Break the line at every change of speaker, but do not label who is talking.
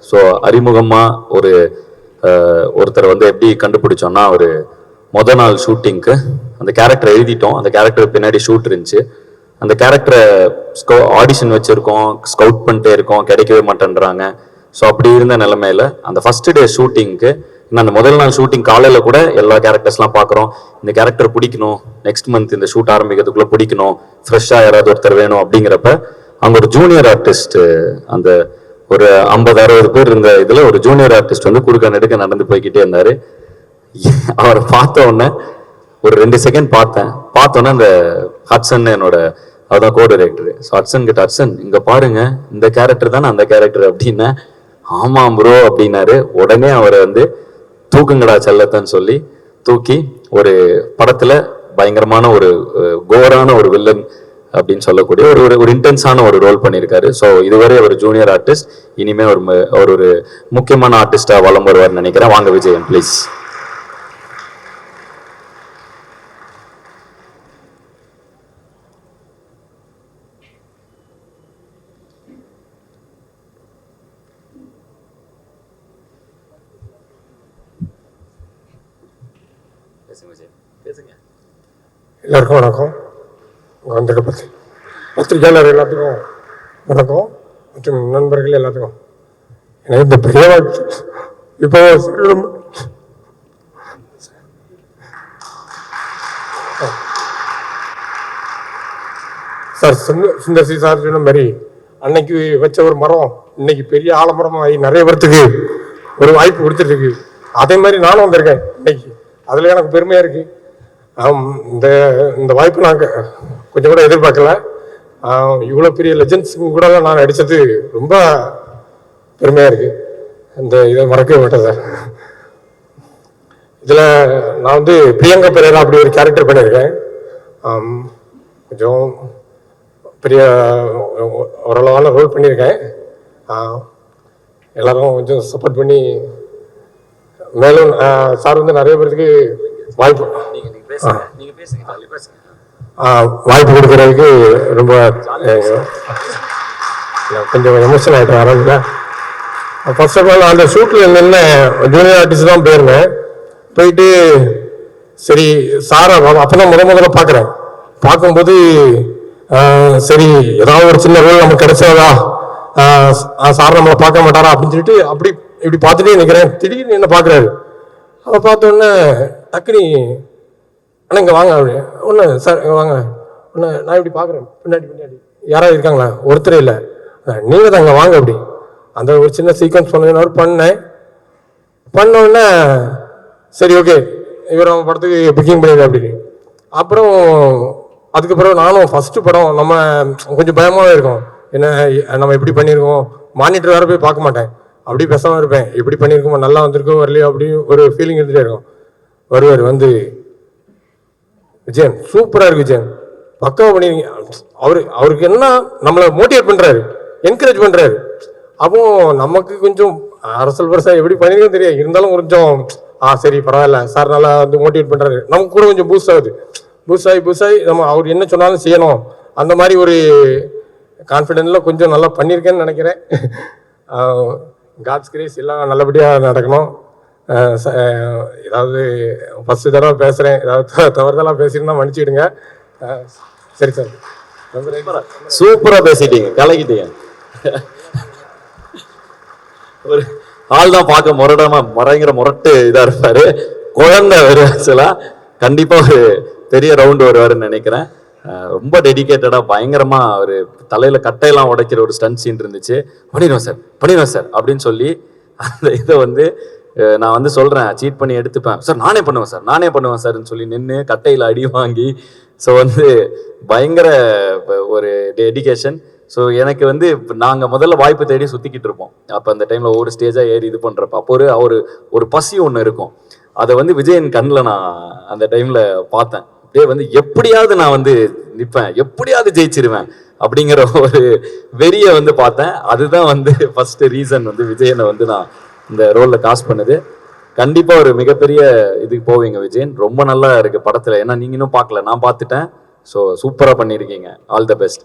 So அறிமுகமாக ஒருத்தர் வந்து எப்படி கண்டுபிடிச்சோன்னா ஒரு மொதல் நாள் ஷூட்டிங்க்கு அந்த கேரக்டர் எழுதிட்டோம். அந்த கேரக்டர் பின்னாடி ஷூட் இருந்துச்சு. அந்த கேரக்டரை ஆடிஷன் வச்சுருக்கோம், ஸ்கவுட் பண்ணிட்டே இருக்கோம், கிடைக்கவே மாட்டேன்றாங்க. ஸோ அப்படி இருந்த நிலைமையில அந்த ஃபர்ஸ்ட் டே ஷூட்டிங்க்கு இன்னும் அந்த முதல் நாள் ஷூட்டிங் காலையில் கூட எல்லா கேரக்டர்ஸ்லாம் பார்க்குறோம். இந்த கேரக்டர் பிடிக்கணும், நெக்ஸ்ட் மந்த் இந்த ஷூட் ஆரம்பிக்கிறதுக்குள்ளே பிடிக்கணும், ஃப்ரெஷ்ஷாக யாராவது ஒருத்தர் வேணும் அப்படிங்கிறப்ப அங்கே ஒரு ஜூனியர் ஆர்டிஸ்ட், அந்த ஒரு 50-60 பேர் இருந்த இதுல ஒரு ஜூனியர் ஆர்டிஸ்ட் வந்து குறுக்க நெடுக்க நடந்து போய்கிட்டே இருந்தாரு. அவரை பார்த்த உடனே ஒரு 2 செகண்ட் பார்த்தோன்னே அந்த ஹட்சன் என்னோட அவர்தான் கோ டைரக்டர். ஸோ ஹட்சன் கிட்ட, ஹட்சன் இங்க பாருங்க, இந்த கேரக்டர் தானே அந்த கேரக்டர் அப்படின்னா, ஆமாம் ப்ரோ அப்படின்னாரு. உடனே அவரை வந்து தூக்குங்கடா செல்லத்தன்னு சொல்லி தூக்கி ஒரு படத்துல பயங்கரமான ஒரு கோரான ஒரு வில்லன் அப்படின்னு சொல்லக்கூடிய ஒரு இன்டென்ஸான ஒரு ரோல் பண்ணியிருக்காரு. ஸோ இதுவரை ஒரு ஜூனியர் ஆர்டிஸ்ட், இனிமே ஒரு முக்கியமான ஆர்டிஸ்டா வலம் வருவார்னு நினைக்கிறேன். வாங்க விஜயன் ப்ளீஸ்.
எல்லாருக்கும் வணக்கம். வந்திருக்க பத்திரிகையாளர் எல்லாத்துக்கும் வணக்கம், மற்றும் நண்பர்கள் எல்லாத்துக்கும் எனக்கு இந்த பெரிய இப்போ சார் சுந்தர்சி சார் சொன்ன மாதிரி அன்னைக்கு வச்ச ஒரு மரம் இன்னைக்கு பெரிய ஆலமரம் ஆகி நிறைய பேர்த்துக்கு ஒரு வாய்ப்பு கொடுத்துட்டு இருக்கு. அதே மாதிரி நானும் வந்திருக்கேன் இன்னைக்கு, அதுல எனக்கு பெருமையா இருக்கு. இந்த வாய்ப்பு நாங்கள் கொஞ்சம் கூட எதிர்பார்க்கல. இவ்வளோ பெரிய லெஜண்ட்ஸுக்கு கூட நான் நடித்தது ரொம்ப பெருமையாக இருக்குது. இந்த இதை மறக்கவே மாட்டேன் சார். இதில் நான் வந்து பிரியங்கா பெரேரா அப்படி ஒரு கேரக்டர் பண்ணியிருக்கேன். கொஞ்சம் பெரிய ஓரளவான ரோல் பண்ணியிருக்கேன். எல்லாரும் கொஞ்சம் சப்போர்ட் பண்ணி மேலும் சார் வந்து நிறைய பேருக்கு வாய்ப்பு கொடுக்கறதுக்கு ரொம்ப கொஞ்சம் எமோஷனல் ஆகிட்டேன். ஆரம்பிங்க. ஃபர்ஸ்ட் ஆஃப் ஆல் அந்த ஷூட்டில் நின்று ஜூனியர் ஆர்டிஸ்ட் தான் போயிருந்தேன். போயிட்டு சரி சாரை அப்போதான் முதல்ல பார்க்குறேன். பார்க்கும்போது சரி ஏதாவது ஒரு சின்ன ரோல் நமக்கு கிடைச்சாதா, சார் நம்மளை பார்க்க மாட்டாரா அப்படின்னு சொல்லிட்டு அப்படி இப்படி பார்த்துட்டே நிற்கிறேன். திடீர்னு என்ன பார்க்குறாரு. அதை பார்த்தோன்னே டக்குனி ஆனால் இங்கே வாங்க அப்படி ஒன்று சார் இங்கே வாங்க ஒன்று நான் இப்படி பார்க்குறேன். பின்னாடி யாராவது இருக்காங்களா? ஒருத்தர் இல்லை, நீங்கள் தான் அங்கே வாங்க அப்படி. அந்த ஒரு சின்ன சீக்வன்ஸ் பண்ணோடனே சரி ஓகே இவர் நம்ம படத்துக்கு புக்கிங் பண்ணிடுறேன் அப்படின்னு. அப்புறம் அதுக்கப்புறம் நானும் ஃபஸ்ட்டு படம் நம்ம கொஞ்சம் பயமாகவே இருக்கும். என்ன நம்ம எப்படி பண்ணியிருக்கோம், மானிட்டர் வேறு போய் பார்க்க மாட்டேன், அப்படி பேசாமல் இருப்பேன். எப்படி பண்ணியிருக்கோமோ, நல்லா வந்திருக்கோம் வரலையோ அப்படின்னு ஒரு ஃபீலிங் இருந்துகிட்டே இருக்கும். வருவார் வந்து, விஜயன் சூப்பராக இருக்கு விஜயன், பக்காவாக பண்ணிருக்கீங்க. அவருக்கு என்ன நம்மளை மோட்டிவேட் பண்ணுறாரு, என்கரேஜ் பண்ணுறாரு. அப்போ நமக்கு கொஞ்சம் அரசல் பரசா எப்படி பண்ணிருக்கோம் தெரியாது, இருந்தாலும் கொஞ்சம் சரி பரவாயில்ல சார் நல்லா வந்து மோட்டிவேட் பண்ணுறாரு. நமக்கு கூட கொஞ்சம் பூஸ்ட் ஆகுது. பூஸ்ட் ஆகி நம்ம அவர் என்ன சொன்னாலும் செய்யணும், அந்த மாதிரி ஒரு கான்ஃபிடென்ட்ல கொஞ்சம் நல்லா பண்ணியிருக்கேன்னு நினைக்கிறேன். காட்ஸ் கிரேஸ் எல்லாம் நல்லபடியாக நடக்கணும். ஏதாவது ஃபர்ஸ்ட் தடவை பேசுகிறேன், ஏதாவது தவறுதலாக பேசியிருந்தா மன்னிச்சுடுங்க. சரி சார்,
சூப்பராக பேசிட்டீங்க, கலக்கிட்டீங்க. ஒரு ஆள் தான் பார்க்க முறைங்கிற முரட்டு இதாக இருப்பாரு. குழந்தை வருவாச்சுலா கண்டிப்பாக ஒரு பெரிய ரவுண்டு வருவாருன்னு நினைக்கிறேன். ரொம்ப டெடிக்கேட்டடா பயங்கரமா ஒரு தலையில கட்டையெல்லாம் உடைக்கிற ஒரு ஸ்டன் சீன் இருந்துச்சு. பண்ணிடுவேன் சார் அப்படின்னு சொல்லி அந்த இதை வந்து நான் வந்து சொல்றேன், சீட் பண்ணி எடுத்துப்பேன் சார், நானே பண்ணுவேன் சார்ன்னு சொல்லி நின்று கட்டையில அடி வாங்கி. ஸோ வந்து பயங்கர ஒரு டெடிகேஷன். ஸோ எனக்கு வந்து நாங்கள் முதல்ல வாய்ப்பு தேடி சுற்றிக்கிட்டு இருப்போம். அப்போ அந்த டைமில் ஒவ்வொரு ஸ்டேஜாக ஏறி இது பண்ணுறப்ப அப்போ ஒரு பசி ஒன்று இருக்கும். அதை வந்து விஜயன் கண்ணில் நான் அந்த டைமில் பார்த்தேன். அப்படியே வந்து எப்படியாவது நான் வந்து நிற்பேன், எப்படியாவது ஜெயிச்சிருவேன் அப்படிங்கிற ஒரு வெறியை வந்து பார்த்தேன். அதுதான் வந்து ஃபர்ஸ்ட் ரீசன் வந்து விஜயனை வந்து நான் இந்த ரோலில் காஸ்ட் பண்ணுது. கண்டிப்பாக ஒரு மிகப்பெரிய இதுக்கு போவீங்க விஜயன். ரொம்ப நல்லா இருக்குது படத்தில். ஏன்னா நீங்கள் இன்னும் பார்க்கல, நான் பார்த்துட்டேன். ஸோ சூப்பராக பண்ணியிருக்கீங்க. All the best.